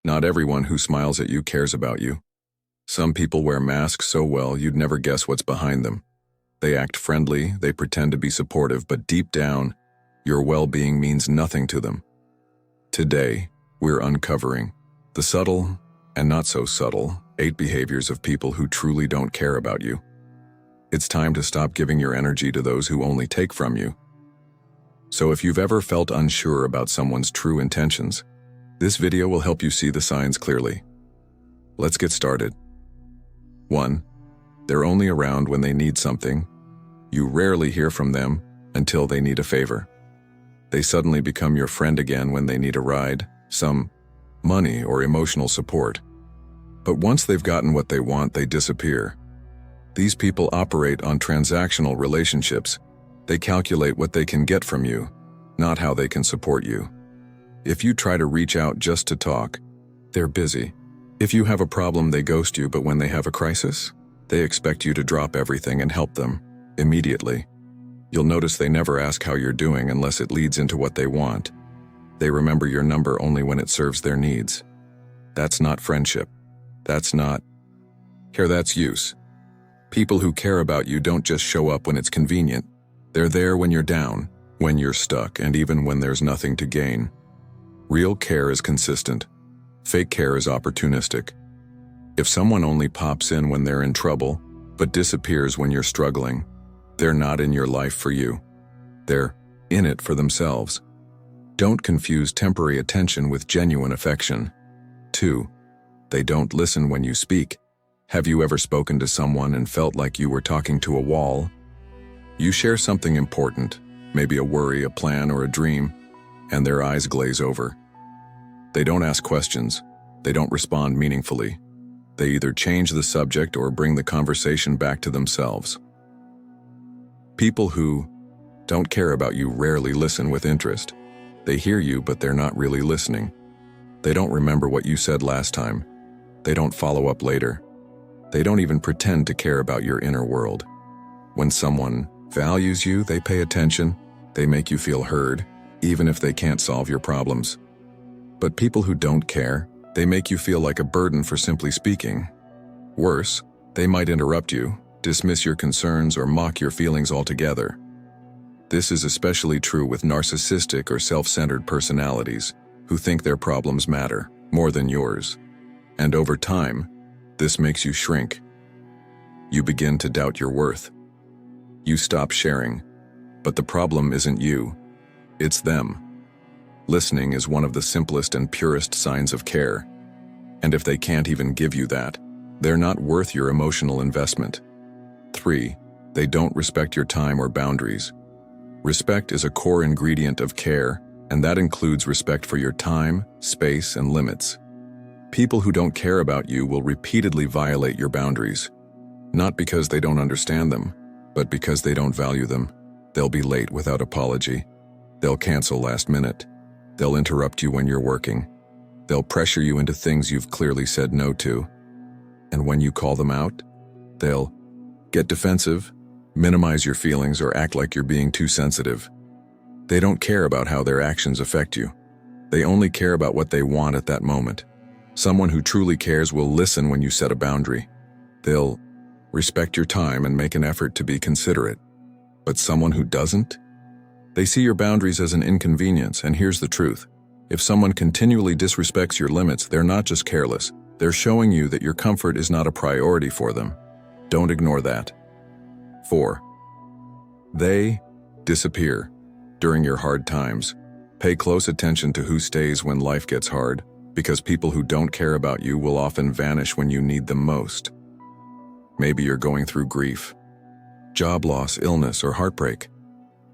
Not everyone who smiles at you cares about you. Some people wear masks so well you'd never guess what's behind them. They act friendly, they pretend to be supportive, but deep down, your well-being means nothing to them. Today, we're uncovering the subtle and not so subtle 8 behaviors of people who truly don't care about you. It's time to stop giving your energy to those who only take from you. So if you've ever felt unsure about someone's true intentions, this video will help you see the signs clearly. Let's get started. 1. They're only around when they need something. You rarely hear from them until they need a favor. They suddenly become your friend again when they need a ride, some money, or emotional support. But once they've gotten what they want, they disappear. These people operate on transactional relationships. They calculate what they can get from you, not how they can support you. If you try to reach out just to talk, they're busy. If you have a problem, they ghost you, but when they have a crisis, they expect you to drop everything and help them immediately. You'll notice they never ask how you're doing unless it leads into what they want. They remember your number only when it serves their needs. That's not friendship. That's use. People who care about you don't just show up when it's convenient. They're there when you're down, when you're stuck, and even when there's nothing to gain. Real care is consistent. Fake care is opportunistic. If someone only pops in when they're in trouble, but disappears when you're struggling, they're not in your life for you. They're in it for themselves. Don't confuse temporary attention with genuine affection. 2. They don't listen when you speak. Have you ever spoken to someone and felt like you were talking to a wall? You share something important, maybe a worry, a plan, or a dream, and their eyes glaze over. They don't ask questions. They don't respond meaningfully. They either change the subject or bring the conversation back to themselves. People who don't care about you rarely listen with interest. They hear you, but they're not really listening. They don't remember what you said last time. They don't follow up later. They don't even pretend to care about your inner world. When someone values you, they pay attention. They make you feel heard, even if they can't solve your problems. But people who don't care, they make you feel like a burden for simply speaking. Worse, they might interrupt you, dismiss your concerns, or mock your feelings altogether. This is especially true with narcissistic or self-centered personalities who think their problems matter more than yours. And over time, this makes you shrink. You begin to doubt your worth. You stop sharing, but the problem isn't you, it's them. Listening is one of the simplest and purest signs of care. And if they can't even give you that, they're not worth your emotional investment. 3. They don't respect your time or boundaries. Respect is a core ingredient of care, and that includes respect for your time, space, and limits. People who don't care about you will repeatedly violate your boundaries, not because they don't understand them, but because they don't value them. They'll be late without apology. They'll cancel last minute. They'll interrupt you when you're working. They'll pressure you into things you've clearly said no to. And when you call them out, they'll get defensive, minimize your feelings, or act like you're being too sensitive. They don't care about how their actions affect you. They only care about what they want at that moment. Someone who truly cares will listen when you set a boundary. They'll respect your time and make an effort to be considerate. But someone who doesn't? They see your boundaries as an inconvenience, and here's the truth. If someone continually disrespects your limits, they're not just careless. They're showing you that your comfort is not a priority for them. Don't ignore that. 4. They disappear during your hard times. Pay close attention to who stays when life gets hard, because people who don't care about you will often vanish when you need them most. Maybe you're going through grief, job loss, illness, or heartbreak.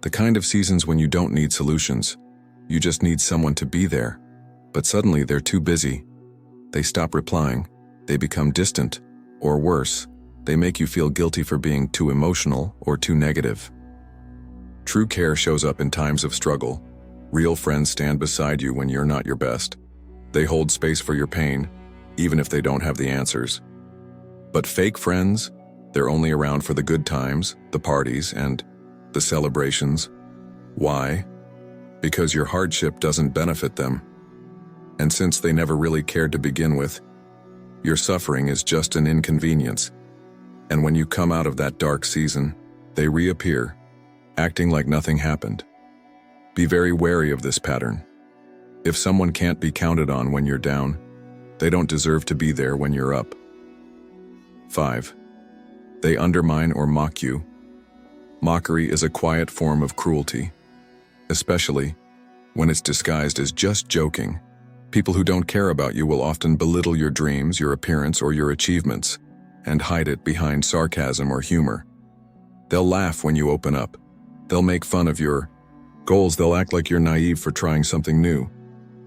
The kind of seasons when you don't need solutions. You just need someone to be there. But suddenly they're too busy. They stop replying. They become distant. Or worse, they make you feel guilty for being too emotional or too negative. True care shows up in times of struggle. Real friends stand beside you when you're not your best. They hold space for your pain, even if they don't have the answers. But fake friends, they're only around for the good times, the parties, and the celebrations. Why? Because your hardship doesn't benefit them. And since they never really cared to begin with, your suffering is just an inconvenience. And when you come out of that dark season, they reappear, acting like nothing happened. Be very wary of this pattern. If someone can't be counted on when you're down, they don't deserve to be there when you're up. 5. They undermine or mock you. Mockery is a quiet form of cruelty, especially when it's disguised as just joking. People who don't care about you will often belittle your dreams, your appearance, or your achievements, and hide it behind sarcasm or humor. They'll laugh when you open up. They'll make fun of your goals. They'll act like you're naive for trying something new.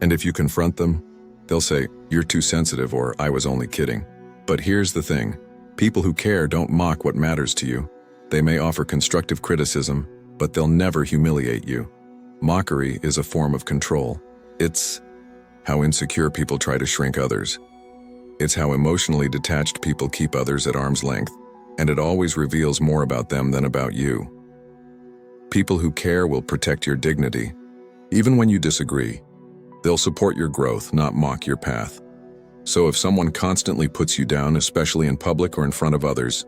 And if you confront them, they'll say, "You're too sensitive," or "I was only kidding." But here's the thing. People who care don't mock what matters to you. They may offer constructive criticism, but they'll never humiliate you. Mockery is a form of control. It's how insecure people try to shrink others. It's how emotionally detached people keep others at arm's length, and it always reveals more about them than about you. People who care will protect your dignity. Even when you disagree, they'll support your growth, not mock your path. So if someone constantly puts you down, especially in public or in front of others,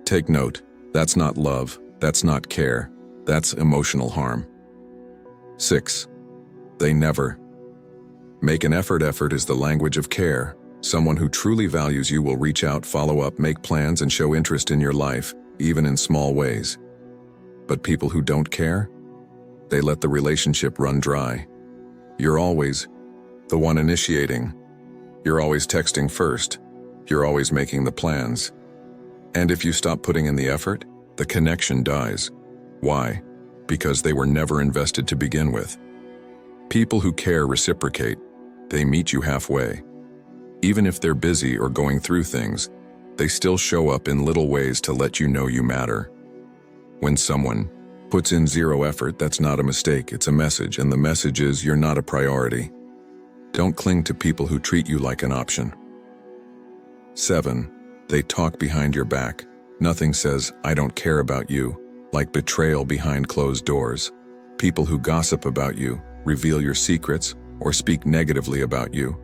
take note. That's not love. That's not care. That's emotional harm. 6. They never make an effort. Effort is the language of care. Someone who truly values you will reach out, follow up, make plans, and show interest in your life, even in small ways. But people who don't care, they let the relationship run dry. You're always the one initiating. You're always texting first. You're always making the plans. And if you stop putting in the effort, the connection dies. Why? Because they were never invested to begin with. People who care reciprocate. They meet you halfway. Even if they're busy or going through things, they still show up in little ways to let you know you matter. When someone puts in zero effort, that's not a mistake, it's a message, and the message is you're not a priority. Don't cling to people who treat you like an option. 7. They talk behind your back. Nothing says, "I don't care about you," like betrayal behind closed doors. People who gossip about you, reveal your secrets, or speak negatively about you,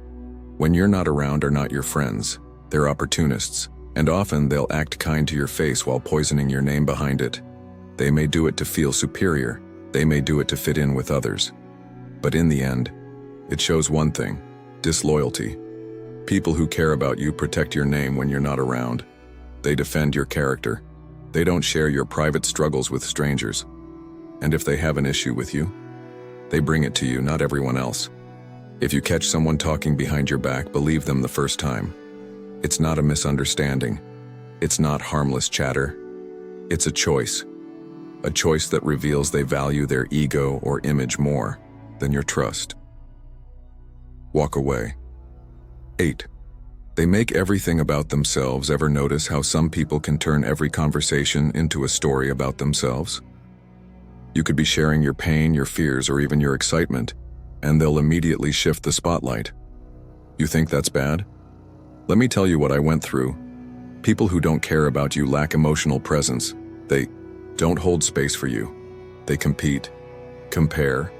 when you're not around, are not your friends. They're opportunists, and often they'll act kind to your face while poisoning your name behind it. They may do it to feel superior. They may do it to fit in with others. But in the end, it shows one thing: disloyalty. People who care about you protect your name when you're not around. They defend your character. They don't share your private struggles with strangers. And if they have an issue with you, they bring it to you, not everyone else. If you catch someone talking behind your back, believe them the first time. It's not a misunderstanding. It's not harmless chatter. It's a choice. A choice that reveals they value their ego or image more than your trust. Walk away. 8. They make everything about themselves. Ever notice how some people can turn every conversation into a story about themselves? You could be sharing your pain, your fears, or even your excitement, and they'll immediately shift the spotlight. You think that's bad? Let me tell you what I went through. People who don't care about you lack emotional presence. They don't hold space for you. They compete, compare,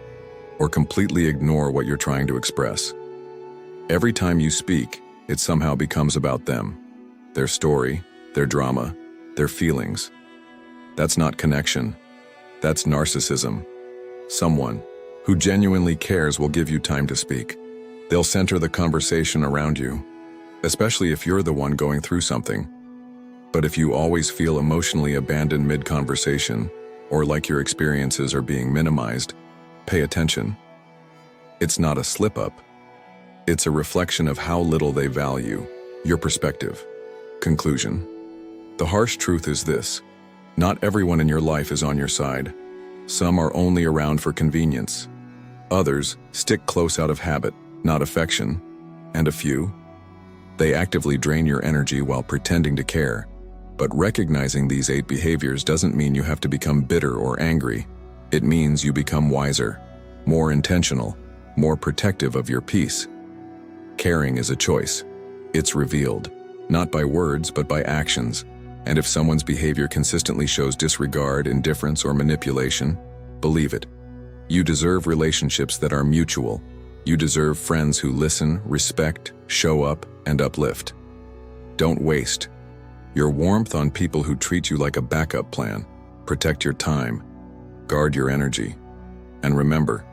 or completely ignore what you're trying to express. Every time you speak, it somehow becomes about them, their story, their drama, their feelings. That's not connection. That's narcissism. Someone who genuinely cares will give you time to speak. They'll center the conversation around you, especially if you're the one going through something. But if you always feel emotionally abandoned mid-conversation, or like your experiences are being minimized, pay attention. It's not a slip-up. It's a reflection of how little they value your perspective. Conclusion. The harsh truth is this: not everyone in your life is on your side. Some are only around for convenience. Others stick close out of habit, not affection. And a few, they actively drain your energy while pretending to care. But recognizing these 8 behaviors doesn't mean you have to become bitter or angry. It means you become wiser, more intentional, more protective of your peace. Caring is a choice. It's revealed, not by words but by actions. And if someone's behavior consistently shows disregard, indifference, or manipulation, believe it. You deserve relationships that are mutual, You deserve friends who listen, respect, show up, and uplift. Don't waste your warmth on people who treat you like a backup plan. Protect your time. Guard your energy. And remember,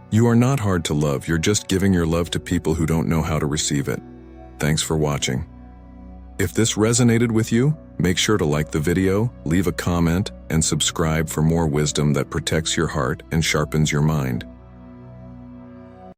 you are not hard to love. You're just giving your love to people who don't know how to receive it. Thanks for watching. If this resonated with you, make sure to like the video, leave a comment, and subscribe for more wisdom that protects your heart and sharpens your mind.